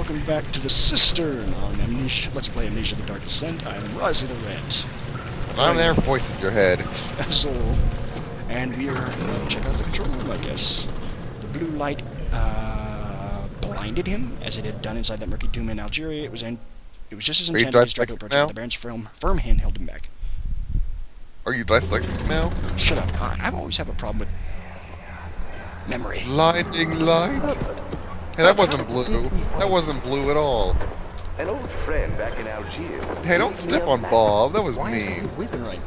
welcome back to the Cistern on Amnesia. Let's play Amnesia the Dark Descent. I'm Rozzy the Red. I'm there, voice in your head. Azul. And we're check out the control room, I guess. The blue light blinded him, as it had done inside that murky tomb in Algeria. It was just as enchanted as Draco approaching, but the Baron's firm hand held him back. Are you dyslexic now? Shut up. I always have a problem with memory. Blinding light? Hey, that wasn't blue. That wasn't blue at all. An old friend back in Algiers. Hey, don't step on Bob. That was mean. We've been right.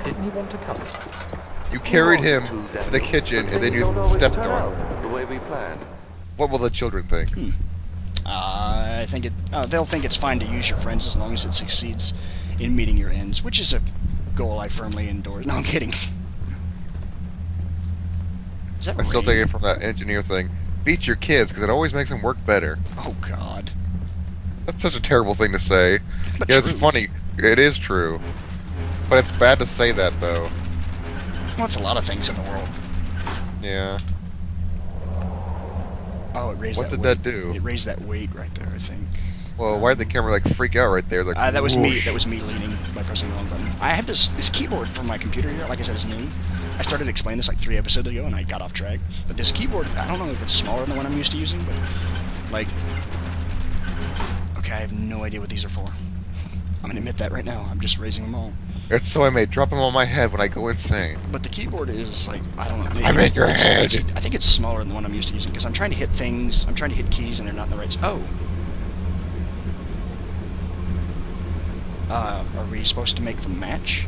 Didn't he want to come? You carried him to the kitchen and then you stepped on him. The way we planned. What will the children think? I think they'll think it's fine to use your friends as long as it succeeds in meeting your ends, which is a goal I firmly endorse. No, I'm kidding. Is that I still take it from that engineer thing. Beat your kids, because it always makes them work better. Oh, God. That's such a terrible thing to say. But Yeah, true. it's funny. It is true. But it's bad to say that, though. Well, it's a lot of things in the world. Yeah. Oh, it raised What that did weight. that do? It raised that weight right there, I think. Well, why did the camera, like, freak out right there? Like, That was me. whoosh. That was me leaning by pressing the wrong button. I have this keyboard for my computer here. Like I said, it's new. I started to explain this like 3 episodes ago, and I got off track. But this keyboard, I don't know if it's smaller than the one I'm used to using, but like, okay, I have no idea what these are for. I'm gonna admit that right now. I'm just raising them all. It's so I may drop them on my head when I go insane. But the keyboard is like, I don't know. I'm in your head. I think it's smaller than the one I'm used to using because I'm trying to hit things. I'm trying to hit keys, and they're not in the right. Oh. Are we supposed to make them match?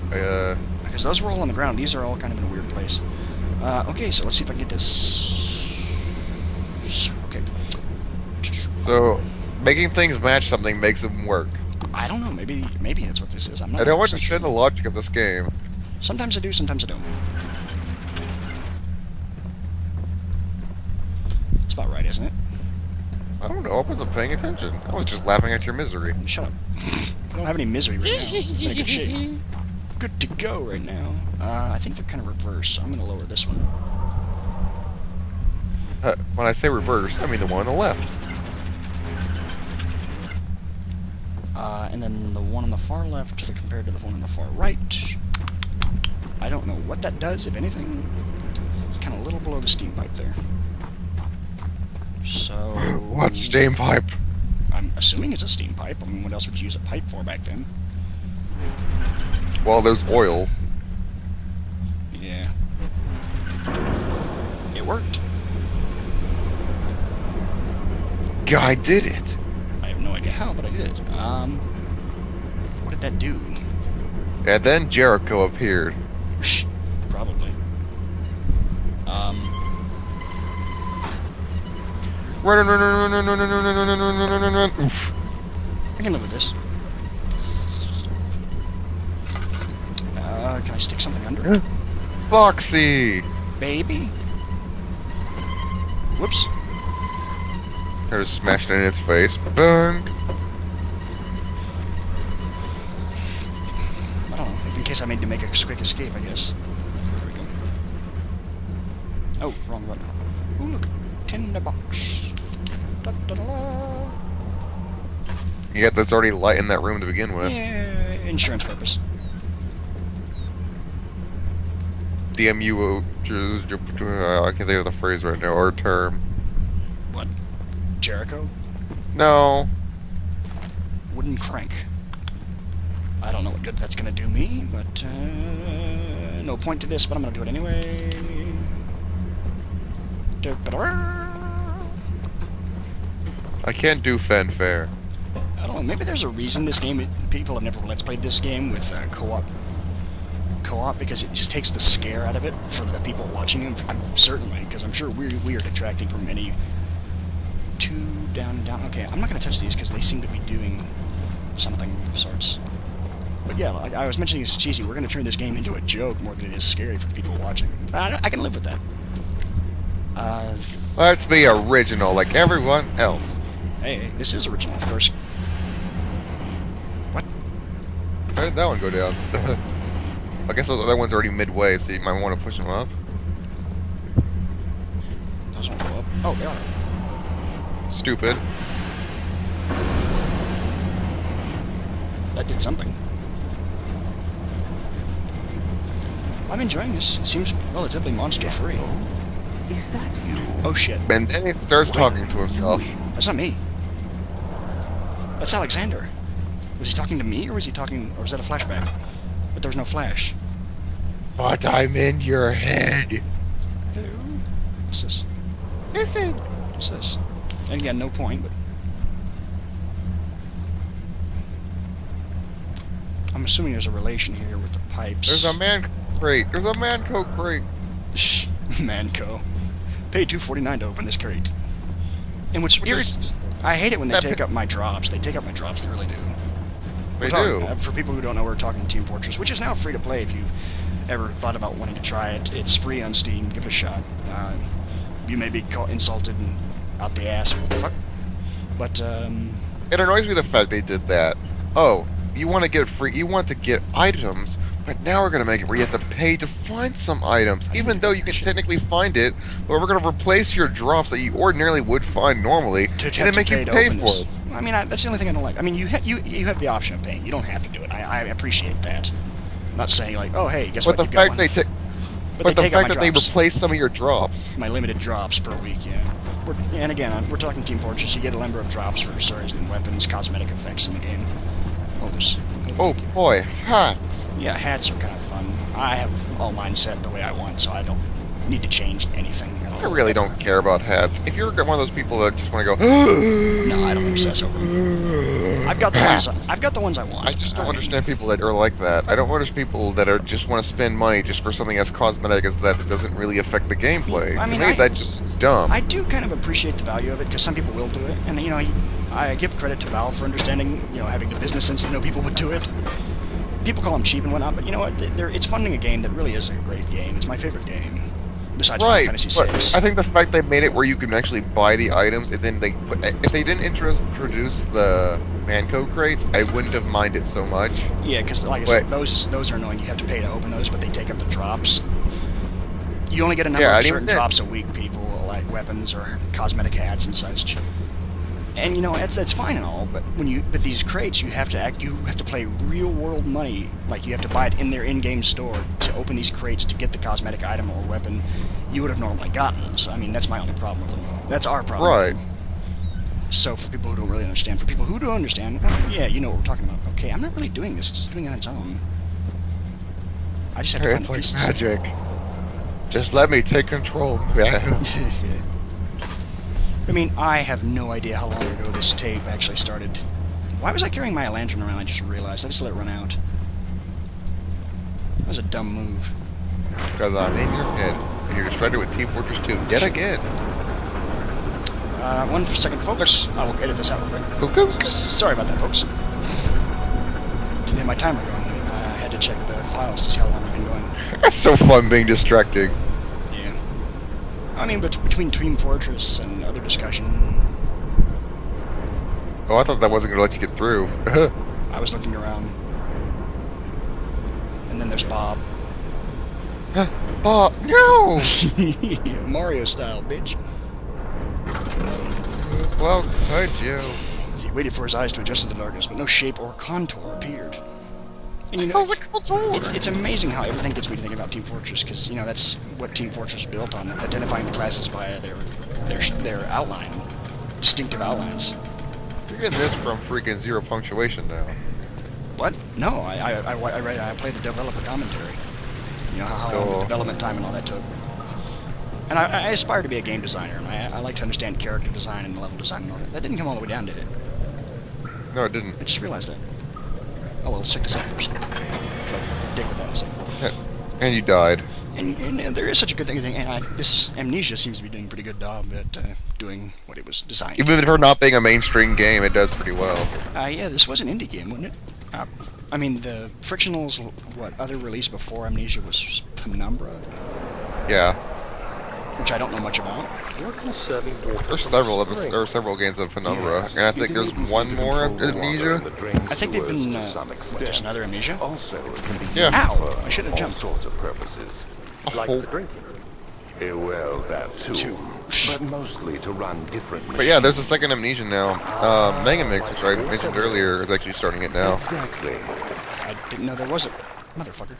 Because those were all on the ground. These are all kind of in a weird place. Okay, so let's see if I can get this. Okay. So, making things match something makes them work. I don't know. Maybe that's what this is. I'm not. I don't 100% understand the logic of this game. Sometimes I do. Sometimes I don't. It's about right, isn't it? I don't know. I wasn't paying attention. I was just laughing at your misery. Shut up. I don't have any misery right now. I'm in a good shape. Good to go right now. I think they're kind of reverse, so I'm going to lower this one. When I say reverse, I mean the one on the left. And then the one on the far left compared to the one on the far right. I don't know what that does, if anything. It's kind of a little below the steam pipe there. So... What steam pipe? I'm assuming it's a steam pipe. I mean, what else would you use a pipe for back then? Well, there's oil. Yeah. It worked. Guy did it. I have no idea how, but I did it. What did that do? And then Jericho appeared. Probably. Run. Oof. I can live with this. Can I stick something under? Foxy. Baby? Whoops. I just smashed it in its face. Bunk. I don't know. In case I made to make a quick escape, I guess. There we go. Oh, wrong button. Ooh, look. Tinderbox. Da da da da. Yeah, there's already light in that room to begin with. Yeah, insurance purpose. DMU, I can't think of the phrase right now, or term. What? Jericho? No. Wooden crank. I don't know what good that's gonna do me, but no point to this, but I'm gonna do it anyway. I can't do fanfare. I don't know, maybe there's a reason this game, people have never let's played this game with co-op, because it just takes the scare out of it for the people watching it. Certainly, because I'm sure we are detracting from any down. Okay, I'm not going to touch these because they seem to be doing something of sorts. But yeah, like I was mentioning, it's cheesy. We're going to turn this game into a joke more than it is scary for the people watching. I can live with that. Let's be original like everyone else. Hey, this is original. First... What? How did that one go down? I guess those other ones are already midway, so you might want to push them up. Those won't go up. Oh, they are. Stupid. That did something. I'm enjoying this. It seems relatively monster-free. Is that you? Oh shit. And then he starts talking to himself. That's not me. That's Alexander. Was he talking to me, or was he talking... or was that a flashback? But there was no flash. But I'm in your head. Hello? What's this? Listen. What's this? And again, no point, but... I'm assuming there's a relation here with the pipes. There's a man crate. There's a Manco crate. Shh, Manco. Pay $2.49 to open this crate. And what's weird, I hate it when they take up my drops. They take up my drops, they really do. They do. For people who don't know, we're talking Team Fortress, which is now free to play if you've ever thought about wanting to try it. It's free on Steam. Give it a shot. You may be insulted and out the ass, or what the fuck. But, It annoys me the fact they did that. Oh, you want to get free, you want to get items, but now we're going to make it where you have to pay to find some items, even though you can technically find it, but we're going to replace your drops that you ordinarily would find normally, and then make you pay for it. I mean, that's the only thing I don't like. I mean, you have the option of paying. You don't have to do it. I appreciate that. I'm not saying, like, oh, hey, guess what, But the fact they take... But the fact that they drops. replace some of your drops. My limited drops per week, yeah. And again, we're talking Team Fortress. You get a number of drops for certain weapons, cosmetic effects in the game. Oh, there's... Oh boy, hats. Yeah, hats are kind of fun. I have all mine set the way I want, so I don't need to change anything at all. I really don't care about hats. If you're one of those people that just want to go... No, I don't obsess over them. I've got the ones I want. I just don't understand people that are like that. I don't understand people that are just want to spend money just for something as cosmetic as that doesn't really affect the gameplay. I mean, to me, that just is dumb. I do kind of appreciate the value of it, because some people will do it, and, you know, I give credit to Valve for understanding, you know, having the business sense to know people would do it. People call them cheap and whatnot, but you know what? It's funding a game that really is a great game. It's my favorite game, besides Final Fantasy VI. I think the fact they made it where you can actually buy the items, and then if they didn't introduce the Manco crates, I wouldn't have minded so much. Yeah, because like I said, those are annoying. You have to pay to open those, but they take up the drops. You only get a number of certain drops a week, people, like weapons or cosmetic hats and such. And you know that's fine and all, but but these crates you have to play real world money, like you have to buy it in their in-game store to open these crates to get the cosmetic item or weapon you would have normally gotten. So I mean that's my only problem with them. That's our problem. Right. So for people who don't really understand, for people who do understand, well, yeah, you know what we're talking about. Okay, I'm not really doing this; it's doing it on its own. I just have to find the pieces. It's like magic. Just let me take control, man. I mean, I have no idea how long ago this tape actually started. Why was I carrying my lantern around? I just realized. I just let it run out. That was a dumb move. Because I'm in your head, and you're distracted with Team Fortress 2 yet again. 1 second, folks. I will edit this out real quick. Sorry about that, folks. Didn't have my timer going. I had to check the files to see how long we've been going. That's so fun being distracting. Yeah. I mean, but between Team Fortress and other discussion... Oh, I thought that wasn't going to let you get through. I was looking around. And then there's Bob. Bob, no! Mario style, bitch. Well, could you? He waited for his eyes to adjust to the darkness, but no shape or contour appeared. And you know, How's it contour? it's amazing how everything gets me to think about Team Fortress, because you know that's what Team Fortress was built on, identifying the classes via their outline, distinctive outlines. You're getting this from freaking Zero Punctuation now. What? No, I played the developer commentary. You know how long the development time and all that took. And I aspire to be a game designer, and I like to understand character design and level design and all that. That didn't come all the way down, did it? No, it didn't. I just realized that. Oh well, let's check this out first. I'll dig with that in a second. And you died. And there is such a good thing, and this Amnesia seems to be doing a pretty good job at doing what it was designed. Even for not being a mainstream game, it does pretty well. Yeah, this was an indie game, wasn't it? I mean, the Frictional's other release before Amnesia was Penumbra? Yeah. Which I don't know much about. You're conserving water. There's several games of Penumbra, and I think there's one more of Amnesia. I think they've been, there's another Amnesia? Also, it can be Yeah. used Ow! for I should have all jumped. sorts of purposes. Like the drinking. Well, that too. but mostly to run different machines. But yeah, there's a second Amnesia now. Megamix, which I mentioned earlier, is actually starting it now. Exactly. I didn't know there was a motherfucker.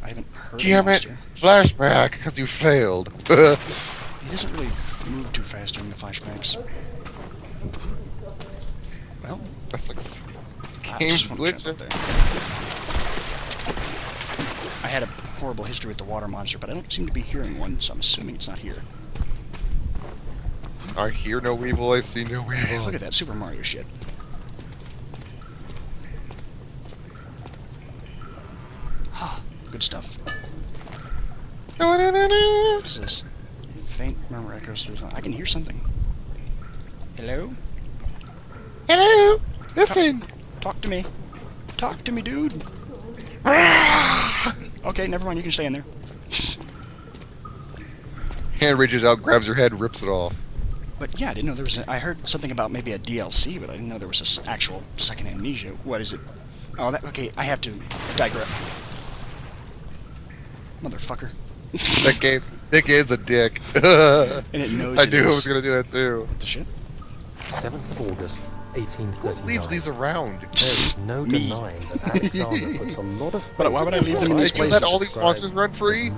I haven't heard Damn of it! monster. Flashback, because you failed. He doesn't really move too fast during the flashbacks. Well, That's like I game just want to jump glitch. up there. I had a horrible history with the water monster, but I don't seem to be hearing one, so I'm assuming it's not here. I hear no evil, I see no evil. Look at that Super Mario shit. Good stuff. What is this? A faint murmur echoes through the night. I can hear something. Hello? Hello! Listen! Talk to me. Talk to me, dude. Okay, never mind. You can stay in there. Hand reaches out, grabs your head, rips it off. But yeah, I didn't know there was I heard something about maybe a DLC, but I didn't know there was an actual second Amnesia. What is it? Oh, that... Okay, I have to digress. Motherfucker. That game's a dick. And it knows I it knew I is. was gonna do that too. What the shit? 7th of August, 1839. Who leaves these around? There's no Me. denying that Alexander puts a lot of faith. But why would I leave them in these You let places? all these monsters run free?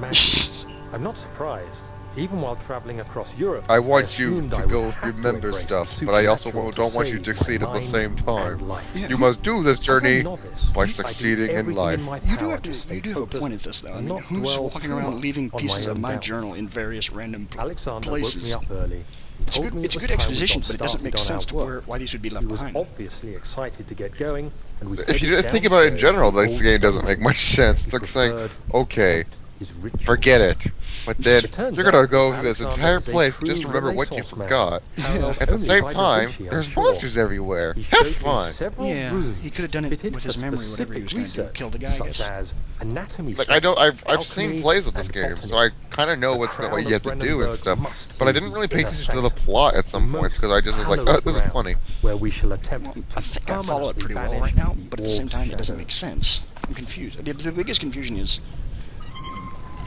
I'm not surprised. Even while traveling across Europe, I want you assumed I to would go have to remember embrace stuff, the but I also supernatural don't want you to save succeed my at the mind same time. and life. Yeah. You must do this As a journey novice, by I do succeeding in everything life. my You do power have to to. stay You do have a focused point at this, though. I and mean, not who's dwell walking too around much leaving on pieces my of own my doubts. journal in various random Alexander places? woke me up early. It's a told good. me It's a it was good time we exposition, got but it doesn't make started on sense our to work. why these would be He left was behind. obviously excited to get going, and we If you headed think about it in downstairs general, to this the game old doesn't make much sense. It's He like saying, preferred okay, his ritual. forget it. But then It turns you're gonna out go that through this Alexander entire is a place true just to remember what you Renaissance man. forgot. Paralleled At the only same by Da time, Vinci, I'm there's sure. monsters everywhere. He Have showed me fun. several Yeah, rooms he could have done it fitted with his for memory, whatever he was specific going to do. research, Kill the guy, I such guess. as anatomy. Like study, I've seen alchemy, plays of this and game, botany. so I kind of know The what crown you have of to do and Brandenburg stuff. must But I be didn't really the pay inner attention to the sanctum, plot at some the points most because I just was like, hallowed oh, this is ground, funny. Where we shall attempt Well, to I think I follow it permanently pretty well banish right now, the but at the same orb's time, it doesn't shadow. make sense. I'm confused. The biggest confusion is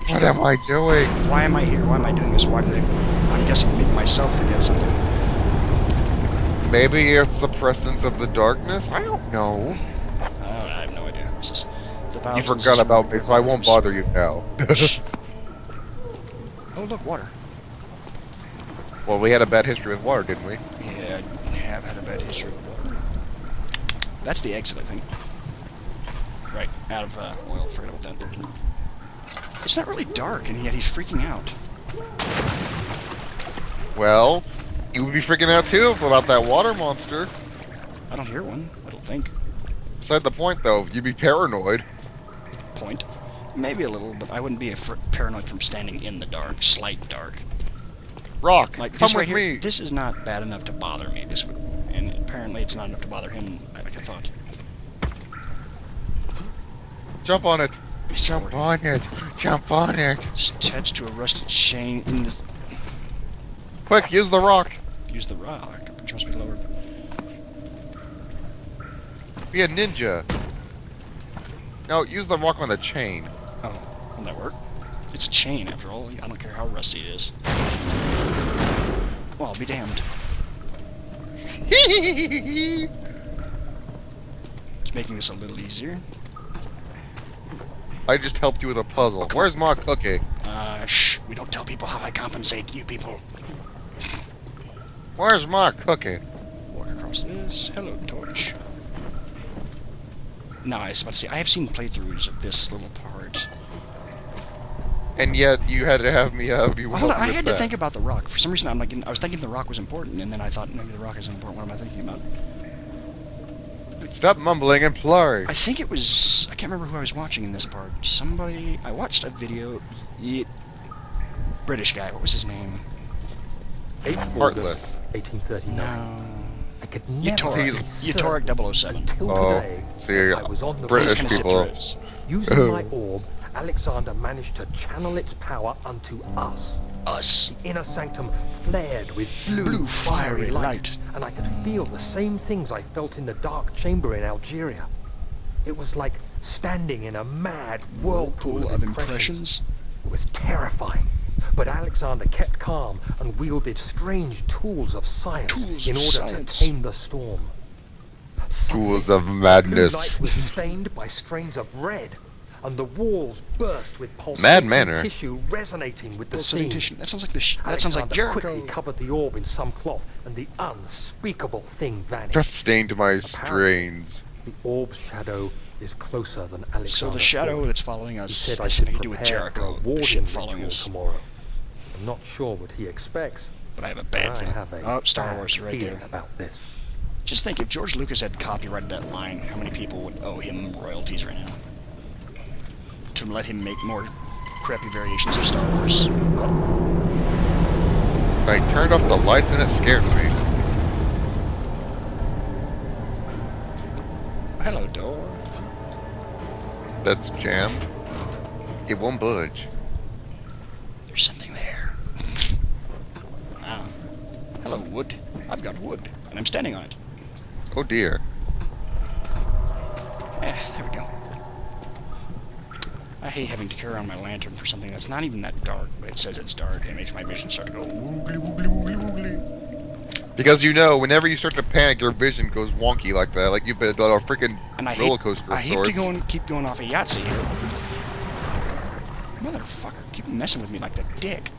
What am I doing? why am I here? Why am I doing this? Why did I'm guessing make myself forget something. Maybe it's the presence of the darkness? I don't know. I have no idea. This is the You thousands forgot of about me, so I won't bother you now. Oh, look, water. Well, we had a bad history with water, didn't we? Yeah, I have had a bad history with water. That's the exit, I think. Right, out of oil. Forget about that. It's not really dark, and yet he's freaking out. Well, you would be freaking out too about that water monster. I don't hear one, I don't think. Beside the point, though, you'd be paranoid. Point. Maybe a little, but I wouldn't be paranoid from standing in the dark, slight dark. Rock, Like, come this right with here, me. this is not bad enough to bother me. This would, and apparently it's not enough to bother him, like I thought. Jump on it. It's Jump over. on it. Jump on it. Just attached to a rusted chain in this. Quick, use the rock. Use the rock, which must be lowered. Be a ninja. No, use the rock on the chain. Oh, will that work? It's a chain, after all. I don't care how rusty it is. Well, I'll be damned. It's making this a little easier. I just helped you with a puzzle. Where's my cookie? Shh. We don't tell people how I compensate you people. Where's my cookie? Walk across this. Hello, torch. No, I was about to say, I have seen playthroughs of this little part. And yet you had to have me help you. Well, hold on, I with had that. to think about the rock. For some reason, I was thinking the rock was important, and then I thought maybe the rock isn't important. What am I thinking about? Stop mumbling and play. I think it was... I can't remember who I was watching in this part. Somebody... I watched a video... British guy. What was his name? 8th of Heartless. August, 1839. No... I could never Yatorek. be certain Yatorek 007. until Oh, today see, that I was on the British He's road. gonna people. sit Using my orb, Alexander managed to channel its power unto us. Us. The inner sanctum flared with Blue fiery light. and I could feel the same things I felt in the dark chamber in Algeria. It was like standing in a mad whirlpool Whirlpool of impressions. It was terrifying, But Alexander kept calm and wielded strange tools of science Tools in of order science. to tame the storm. Tools of Blue madness. light was stained by strains of red, and the walls burst with Mad pulsating manner. tissue resonating with the Pulsating scene. tissue. That sounds like that sounds like Alexander Jericho. quickly covered the orb in some cloth, and the unspeakable thing vanished. Just stained my strains. The orb's shadow is closer than Alexander. So the shadow thought. that's following He us said I has should something to do with prepare for a Jericho, the warding ship following ritual us. tomorrow. I'm not sure what he expects. But I have a but bad I feeling. have a Oh, Star bad Wars, right feeling there. about this. Just think, if George Lucas had copyrighted that line, how many people would owe him royalties right now? To let him make more crappy variations of Star Wars. What? I turned off the lights and it scared me. Hello, door. That's jammed. It won't budge. There's something there. Ah. Hello, wood. I've got wood, and I'm standing on it. Oh dear. There we go. I hate having to carry around my lantern for something that's not even that dark, but it says it's dark, and it makes my vision start to go woogly, woogly, woogly, woogly. Because you know, whenever you start to panic, your vision goes wonky like that. Like you've been on a freaking And I roller coaster of I hate sorts. to keep going off a Yahtzee here. Motherfucker, keep messing with me like the dick.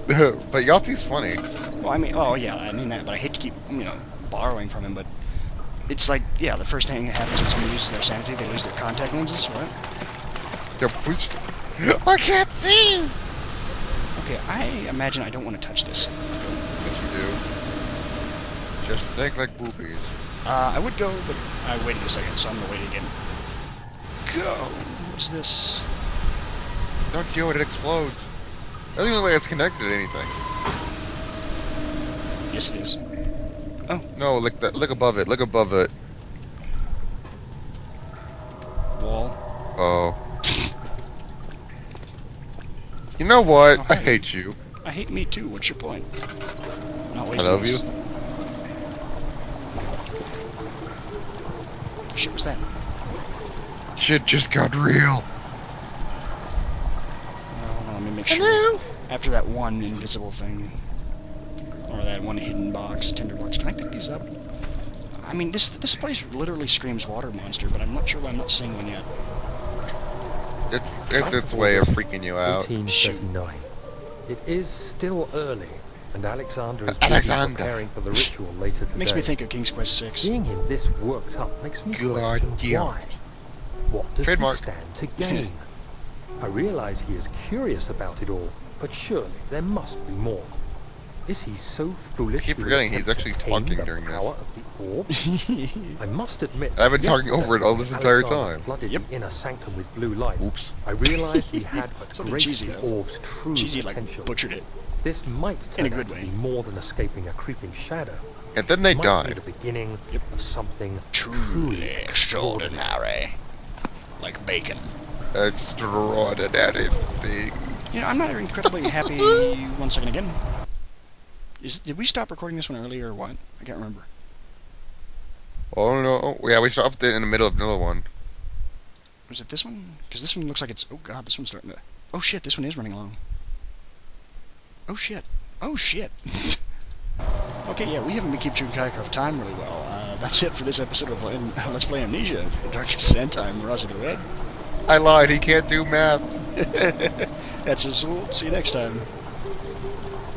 But Yahtzee's funny. Well, I mean, oh yeah, I mean that, but I hate to keep, borrowing from him, but it's like, yeah, the first thing that happens when someone uses their sanity, they lose their contact lenses, what? I can't see! Okay, I imagine I don't want to touch this. Yes, you do. Just think like boobies. I would go, but I waited a second, so I'm gonna wait again. Go! What's this? Don't kill it, it explodes. Doesn't even look like it's connected to anything. Yes, it is. Oh, No, look that. Look above it. Look above it. wall. Oh. You know what? Oh, I hey. hate you. I hate me too. What's your point? Not I wasting love this. you. Shit, was that? Shit just got real. Hold on, let me make sure. Hello? After that one invisible thing, or that one hidden box, tinderbox, can I pick these up? I mean, this place literally screams water monster, but I'm not sure why I'm not seeing one yet. It's its way of freaking you out. 1839. It is still early, and Alexander is busy Alexander. preparing for the ritual later today. Makes me think of King's Quest 6. Seeing him this worked up makes me Good question idea. why. What does Trademark. he stand to gain? I realize he is curious about it all, but surely there must be more. Is he so foolish? I keep he would forgetting he's attempt to actually tame talking the during this. power of the orb? I must admit, I've been talking yesterday, over it all this entire Alexander time. Flooded Yep. the inner sanctum with blue light. Oops. I realized he had but Something graced cheesy, the though. orb's true Cheesy, like, potential. butchered it. This might In a turn good out to way. be more than escaping a creeping shadow. And then they Might be died. the beginning Yep. of something Truly extraordinary. Like bacon. Extraordinary thing. I'm not incredibly happy. 1 second again. Did we stop recording this one earlier or what? I can't remember. Oh no. Yeah, we stopped it in the middle of another one. Was it this one? Because this one looks like it's... Oh god, this one's starting to... Oh shit, this one is running long. Oh shit. Oh shit. Okay, yeah, we haven't been keeping track of time really well. That's it for this episode of Let's Play Amnesia the Dark Descent. I'm Roger the Red. I lied, he can't do math. That's Azul. See you next time.